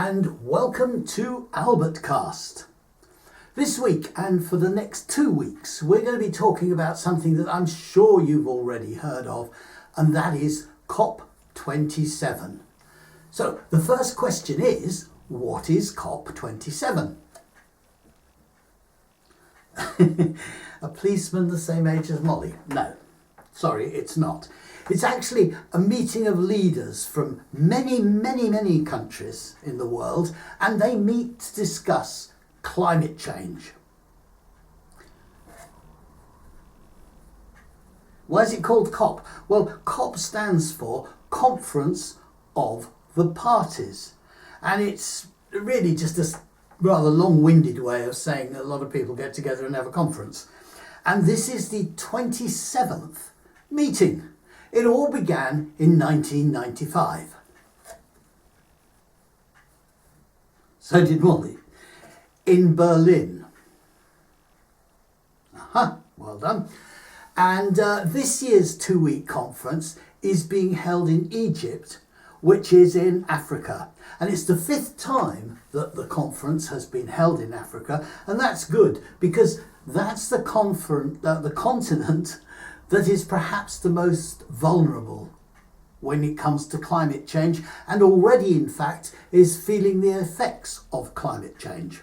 and welcome to Owlbutcast. This week and for the next 2 weeks we're going to be talking about something that I'm sure you've already heard of, and that is COP27. So the first question is, what is COP27? A policeman the same age as Molly? No, sorry, it's not. It's actually a meeting of leaders from many countries in the world, and they meet to discuss climate change. Why is it called COP? Well, COP stands for Conference of the Parties, and it's really just a rather long-winded way of saying that a lot of people get together and have a conference. And this is the 27th meeting. It all began in 1995. So did Molly. In Berlin. Well done. And this year's 2-week conference is being held in Egypt, which is in Africa. And it's the 5th time that the conference has been held in Africa. And that's good, because that's the continent that is perhaps the most vulnerable when it comes to climate change, and already in fact is feeling the effects of climate change.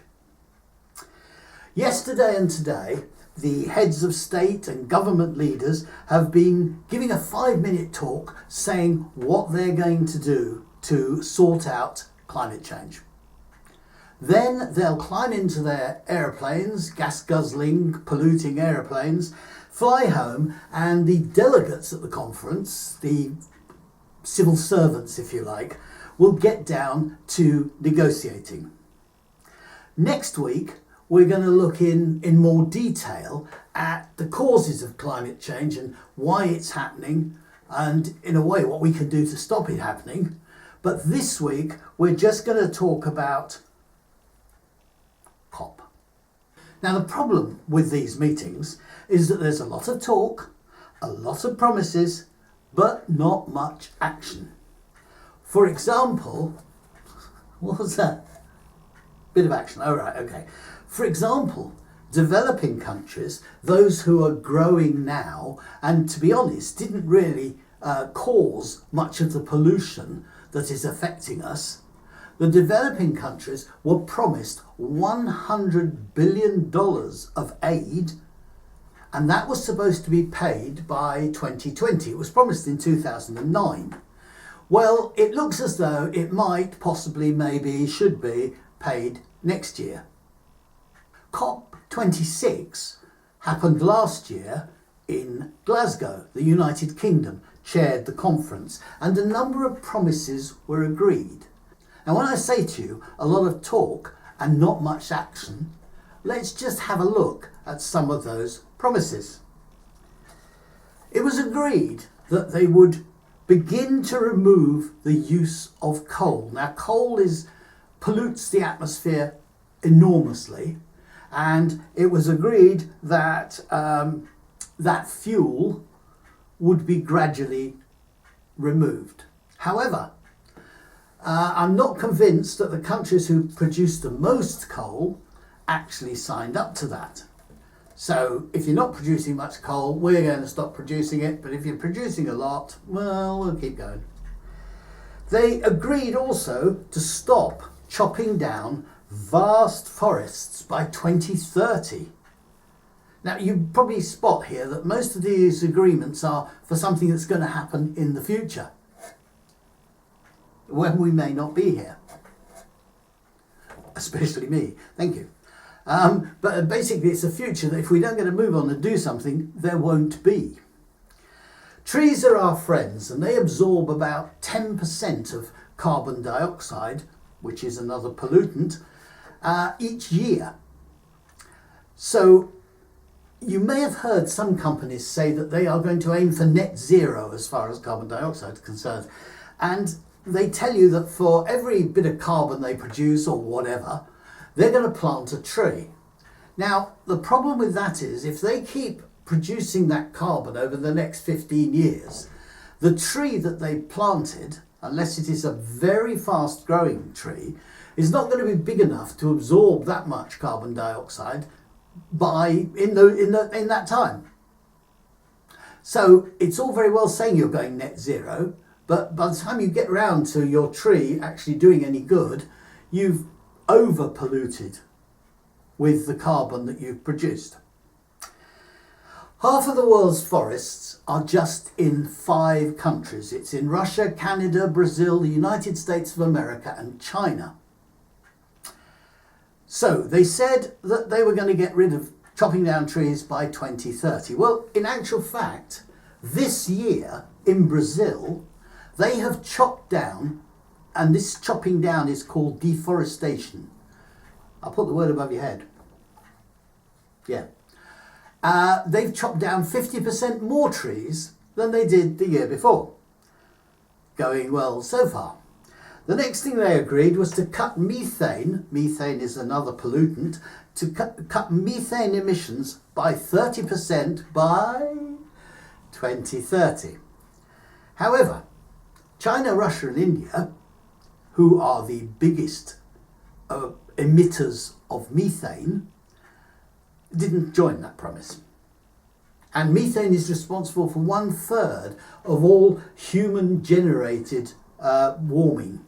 Yesterday and today, the heads of state and government leaders have been giving a 5-minute talk saying what they're going to do to sort out climate change. Then they'll climb into their aeroplanes, gas-guzzling, polluting aeroplanes, fly home, and the delegates at the conference, the civil servants if you like, will get down to negotiating. Next week we're going to look in more detail at the causes of climate change and why it's happening, and in a way what we can do to stop it happening. But this week we're just going to talk about COP. Now the problem with these meetings is that there's a lot of talk, a lot of promises, but not much action. For example, what was that? Bit of action, oh right, okay. For example, developing countries, those who are growing now, and to be honest, didn't really cause much of the pollution that is affecting us, the developing countries were promised $100 billion of aid, and that was supposed to be paid by 2020. It was promised in 2009. Well, it looks as though it might, possibly, maybe, should be paid next year. COP26 happened last year in Glasgow. The United Kingdom chaired the conference, and a number of promises were agreed. Now, when I say to you a lot of talk and not much action, let's just have a look at some of those promises. It was agreed that they would begin to remove the use of coal. Now, coal pollutes the atmosphere enormously, and it was agreed that that fuel would be gradually removed. However, I'm not convinced that the countries who produce the most coal actually signed up to that. So if you're not producing much coal, we're going to stop producing it, but if you're producing a lot, well, we'll keep going. They agreed also to stop chopping down vast forests by 2030. Now, you probably spot here that most of these agreements are for something that's going to happen in the future, when we may not be here. Especially me, thank you. But basically it's a future that if we don't get a move on and do something, there won't be. Trees are our friends, and they absorb about 10% of carbon dioxide, which is another pollutant, each year. So you may have heard some companies say that they are going to aim for net zero as far as carbon dioxide is concerned. And they tell you that for every bit of carbon they produce or whatever, they're going to plant a tree. Now, the problem with that is if they keep producing that carbon over the next 15 years, the tree that they planted unless it is a very fast growing tree, is not going to be big enough to absorb that much carbon dioxide in that time. So it's all very well saying you're going net zero, but by the time you get around to your tree actually doing any good, you've over polluted with the carbon that you've produced. Half of the world's forests are just in 5 countries. It's in Russia, Canada, Brazil, the United States of America and China. So they said that they were going to get rid of chopping down trees by 2030. Well, in actual fact, this year in Brazil, they have chopped down, and this chopping down is called deforestation. I'll put the word above your head. Yeah. They've chopped down 50% more trees than they did the year before. Going well so far. The next thing they agreed was to cut methane is another pollutant, to cut methane emissions by 30% by 2030. However, China, Russia and India, who are the biggest emitters of methane, didn't join that promise. And methane is responsible for 1/3 of all human-generated warming.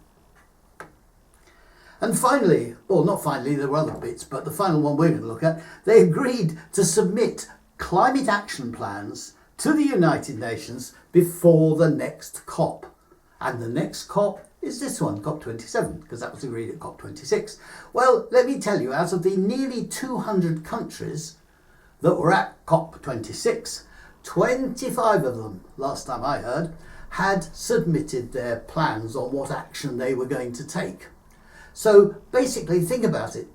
And finally, well, not finally, there were other bits, but the final one we're going to look at, they agreed to submit climate action plans to the United Nations before the next COP. And the next COP is this one, COP27, because that was agreed at COP26. Well, let me tell you, out of the nearly 200 countries that were at COP26, 25 of them, last time I heard, had submitted their plans on what action they were going to take. So basically, think about it.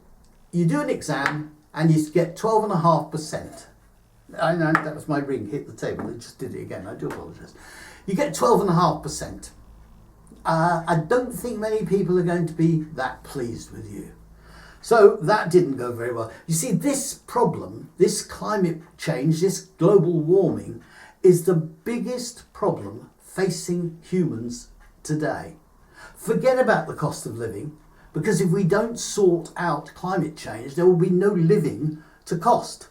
You do an exam and you get 12.5%. I know, that was my ring, hit the table, it just did it again, I do apologise. You get 12.5%. I don't think many people are going to be that pleased with you. So that didn't go very well. You see, this problem, this climate change, this global warming, is the biggest problem facing humans today. Forget about the cost of living, because if we don't sort out climate change, there will be no living to cost.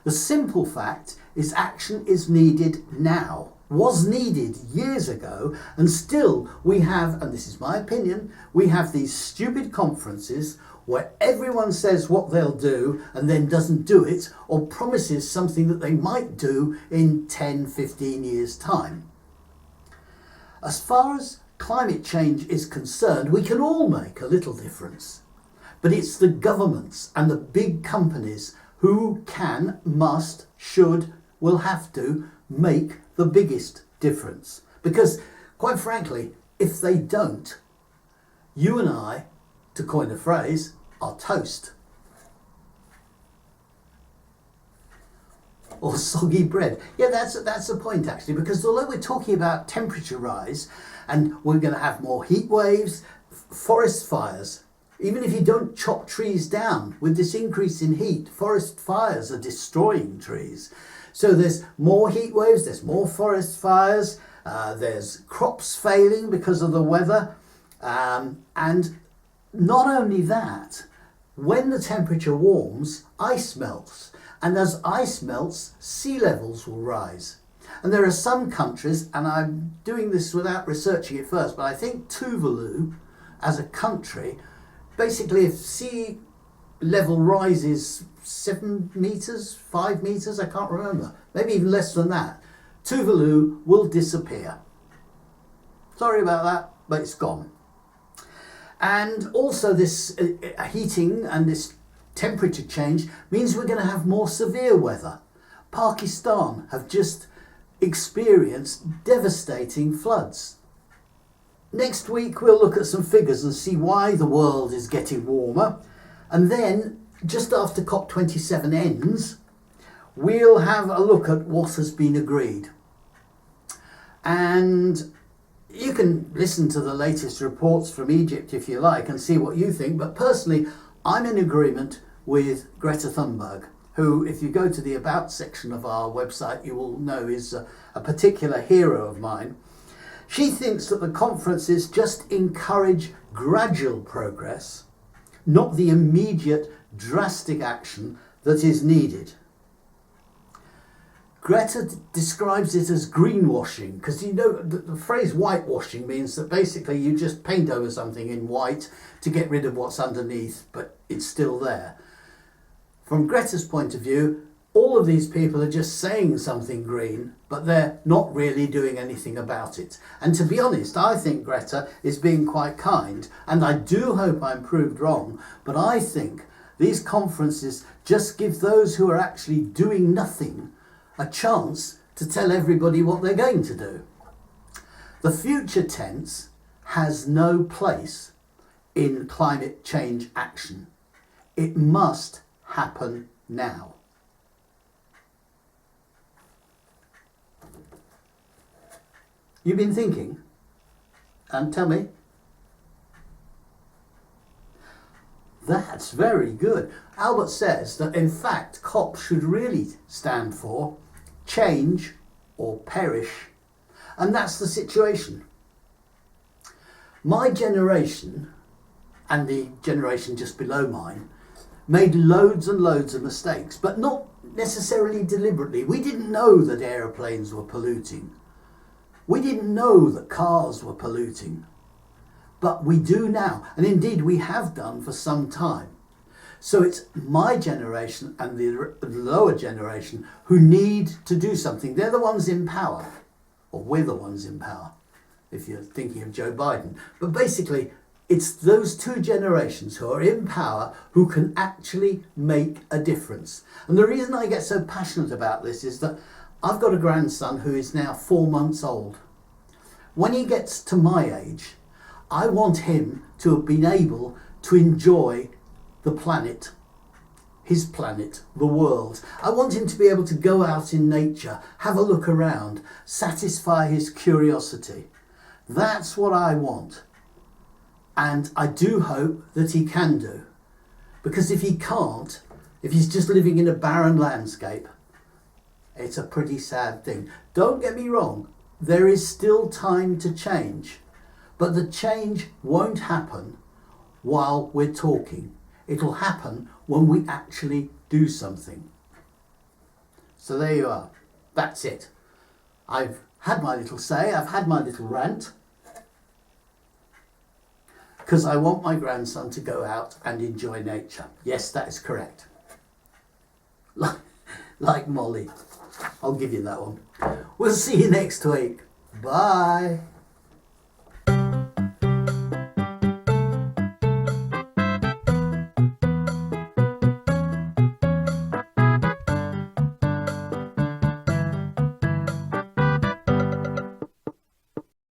The simple fact is action is needed now, was needed years ago, and still we have, and this is my opinion, we have these stupid conferences where everyone says what they'll do and then doesn't do it, or promises something that they might do in 10, 15 years' time. As far as climate change is concerned, we can all make a little difference. But it's the governments and the big companies who can, must, should, will have to make the biggest difference. Because, quite frankly, if they don't, you and I, to coin a phrase, are toast. Or soggy bread. Yeah, that's the point actually, because although we're talking about temperature rise and we're going to have more heat waves, forest fires, even if you don't chop trees down, with this increase in heat, forest fires are destroying trees. So there's more heat waves, there's more forest fires, there's crops failing because of the weather, and not only that, when the temperature warms, ice melts. And as ice melts, sea levels will rise. And there are some countries, and I'm doing this without researching it first, but I think Tuvalu, as a country, basically if sea level rises 7 meters, 5 meters, I can't remember, maybe even less than that, Tuvalu will disappear. Sorry about that, but it's gone. And also this heating and this temperature change means we're going to have more severe weather. Pakistan have just experienced devastating floods. Next week we'll look at some figures and see why the world is getting warmer, and then just after COP27 ends we'll have a look at what has been agreed. And you can listen to the latest reports from Egypt if you like and see what you think, but personally I'm in agreement with Greta Thunberg, who, if you go to the About section of our website, you will know is a particular hero of mine. She thinks that the conferences just encourage gradual progress, not the immediate drastic action that is needed. Greta describes it as greenwashing, because you know the phrase whitewashing means that basically you just paint over something in white to get rid of what's underneath, but it's still there. From Greta's point of view, all of these people are just saying something green, but they're not really doing anything about it. And to be honest, I think Greta is being quite kind, and I do hope I'm proved wrong, but I think these conferences just give those who are actually doing nothing a chance to tell everybody what they're going to do. The future tense has no place in climate change action. It must happen now. You've been thinking? And tell me. That's very good. Albert says that in fact COP should really stand for change or perish, and that's the situation. My generation, and the generation just below mine, made loads and loads of mistakes, but not necessarily deliberately. We didn't know that aeroplanes were polluting. We didn't know that cars were polluting, but we do now, and indeed we have done for some time. So it's my generation and the lower generation who need to do something. They're the ones in power, or we're the ones in power, if you're thinking of Joe Biden. But basically, it's those two generations who are in power who can actually make a difference. And the reason I get so passionate about this is that I've got a grandson who is now 4 months old. When he gets to my age, I want him to have been able to enjoy the planet, his planet, the world. I want him to be able to go out in nature, have a look around, satisfy his curiosity. That's what I want. And I do hope that he can do. Because if he can't, if he's just living in a barren landscape, it's a pretty sad thing. Don't get me wrong, there is still time to change. But the change won't happen while we're talking. It'll happen when we actually do something. So there you are. That's it. I've had my little say, I've had my little rant, because I want my grandson to go out and enjoy nature. Yes, that is correct. Like Molly. I'll give you that one. We'll see you next week. Bye.